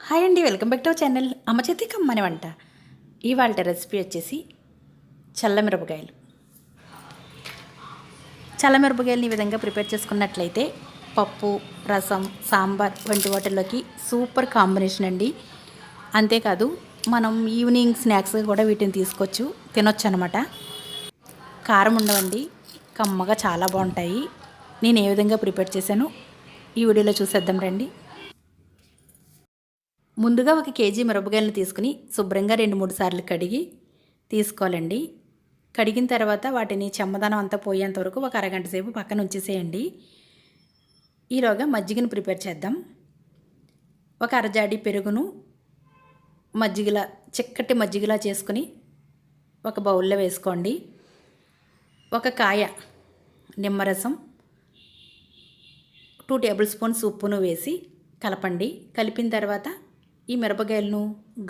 Hi అండి, welcome back to our channel అమ్మ చేతి కమ్మని వంట. ఇవాళ రెసిపీ వచ్చేసి చల్లమిరపకాయలు. చల్లమిరపకాయలని ఈ విధంగా ప్రిపేర్ చేసుకున్నట్లయితే పప్పు, రసం, సాంబార్ వంటి వాటిల్లోకి సూపర్ కాంబినేషన్ అండి. అంతేకాదు మనం ఈవినింగ్ స్నాక్స్గా కూడా వీటిని తీసుకొచ్చు తినొచ్చు అనమాట. కారం ఉండవండి, కమ్మగా చాలా బాగుంటాయి. నేను ఏ విధంగా ప్రిపేర్ చేశాను ఈ వీడియోలో చూసేద్దాం రండి. ముందుగా 1 కేజీ మిరపకాయలను తీసుకుని శుభ్రంగా 2-3 సార్లు కడిగి తీసుకోవాలండి. కడిగిన తర్వాత వాటిని చెమ్మదనం అంతా పోయేంత వరకు ఒక అరగంట సేపు పక్కన ఉంచేసేయండి. ఈలోగా మజ్జిగను ప్రిపేర్ చేద్దాం. ఒక అరజాడి పెరుగును మజ్జిగలా చిక్కటి మజ్జిగలా చేసుకుని ఒక బౌల్లో వేసుకోండి. ఒక కాయ నిమ్మరసం, 2 టేబుల్ స్పూన్స్ ఉప్పును వేసి కలపండి. కలిపిన తర్వాత ఈ మిరపకాయలను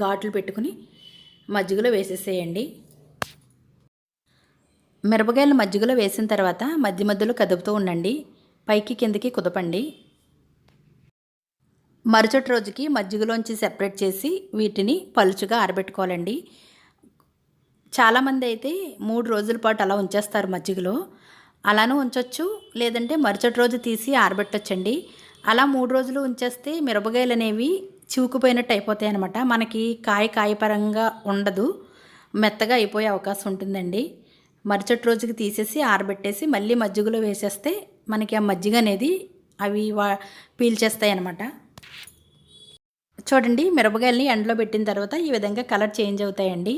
ఘాట్లు పెట్టుకుని మజ్జిగలో వేసేసేయండి. మిరపకాయలు మజ్జిగలో వేసిన తర్వాత మధ్య మధ్యలో కదుపుతూ ఉండండి. పైకి కిందకి కుదపండి. మరుసటి రోజుకి మజ్జిగలోంచి సెపరేట్ చేసి వీటిని పలుచుగా ఆరబెట్టుకోవాలండి. చాలామంది అయితే 3 రోజుల పాటు అలా ఉంచేస్తారు మజ్జిగలో. అలానూ ఉంచవచ్చు, లేదంటే మరుసటి రోజు తీసి ఆరబెట్టొచ్చండి. అలా 3 రోజులు ఉంచేస్తే మిరపకాయలు అనేవి చివుకుపోయినట్టు అయిపోతాయి అన్నమాట. మనకి కాయపరంగా ఉండదు, మెత్తగా అయిపోయే అవకాశం ఉంటుందండి. మరుసటి రోజుకి తీసేసి ఆరబెట్టేసి మళ్ళీ మజ్జిగలో వేసేస్తే మనకి ఆ మజ్జిగ అనేది అవి పీల్చేస్తాయి అన్నమాట. చూడండి, మిరపకాయలని ఎండలో పెట్టిన తర్వాత ఈ విధంగా కలర్ చేంజ్ అవుతాయండి.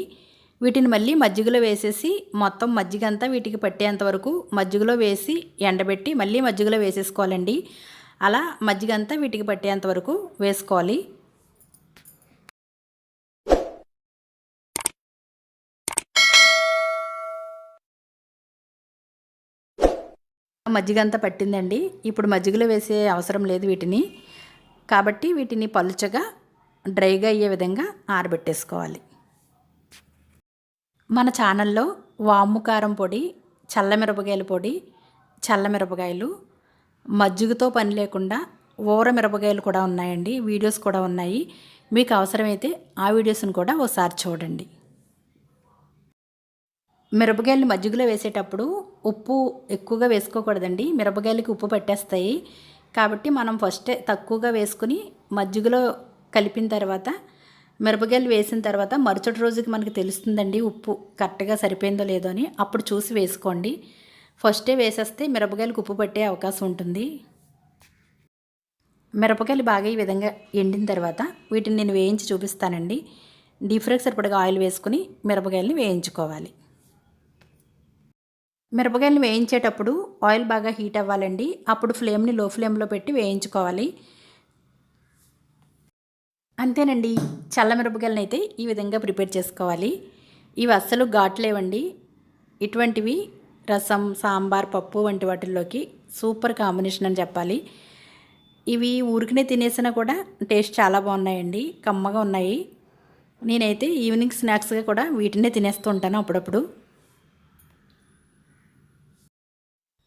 వీటిని మళ్ళీ మజ్జిగలో వేసేసి మొత్తం మజ్జిగ అంతా వీటికి పట్టేంత వరకు మజ్జిగలో వేసి ఎండబెట్టి మళ్ళీ మజ్జిగలో వేసేసుకోవాలండి. అలా మజ్జిగ అంతా వీటికి పట్టేంత వరకు వేసుకోవాలి. మజ్జిగ అంతా పట్టిందండి. ఇప్పుడు మజ్జిగలో వేసే అవసరం లేదు వీటిని. కాబట్టి వీటిని పలుచగా డ్రైగా అయ్యే విధంగా ఆరబెట్టేసుకోవాలి. మన ఛానల్లో వాము కారం పొడి, చల్లమిరపకాయల పొడి, చల్లమిరపకాయలు, మజ్జిగతో పని లేకుండా ఊర మిరపకాయలు కూడా ఉన్నాయండి. వీడియోస్ కూడా ఉన్నాయి. మీకు అవసరమైతే ఆ వీడియోస్ని కూడా ఒకసారి చూడండి. మిరపకాయలు మజ్జిగలో వేసేటప్పుడు ఉప్పు ఎక్కువగా వేసుకోకూడదండి. మిరపకాయలకి ఉప్పు పట్టేస్తాయి. కాబట్టి మనం ఫస్టే తక్కువగా వేసుకుని మజ్జిగలో కలిపిన తర్వాత మిరపకాయలు వేసిన తర్వాత మరుసటి రోజుకి మనకు తెలుస్తుందండి ఉప్పు కరెక్ట్గా సరిపోయిందో లేదో అని. అప్పుడు చూసి వేసుకోండి. ఫస్టే వేసేస్తే మిరపకాయలకు ఉప్పు పట్టే అవకాశం ఉంటుంది. మిరపకాయలు బాగా ఈ విధంగా ఎండిన తర్వాత వీటిని నేను వేయించి చూపిస్తానండి. డీప్ ఫ్రైకి సరిపడగా ఆయిల్ వేసుకుని మిరపకాయలని వేయించుకోవాలి. మిరపకాయలను వేయించేటప్పుడు ఆయిల్ బాగా హీట్ అవ్వాలండి. అప్పుడు ఫ్లేమ్ని లో ఫ్లేమ్లో పెట్టి వేయించుకోవాలి. అంతేనండి, చల్ల మిరపకాయలను అయితే ఈ విధంగా ప్రిపేర్ చేసుకోవాలి. ఇవి అస్సలు ఘాట్లేవండి. ఇటువంటివి రసం, సాంబార్, పప్పు వంటి వాటిల్లోకి సూపర్ కాంబినేషన్ అని చెప్పాలి. ఇవి ఊరికనే తినేసినా కూడా టేస్ట్ చాలా బాగున్నాయండి, కమ్మగా ఉన్నాయి. నేనైతే ఈవినింగ్ స్నాక్స్గా కూడా వీటినే తినేస్తూ ఉంటాను అప్పుడప్పుడు.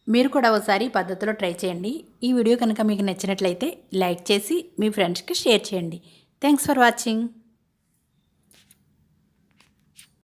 మీరు కూడా ఒకసారి ఈ పద్ధతిలో ట్రై చేయండి. ఈ వీడియో కనుక మీకు నచ్చినట్లయితే లైక్ చేసి మీ ఫ్రెండ్స్కి షేర్ చేయండి. Thanks for watching.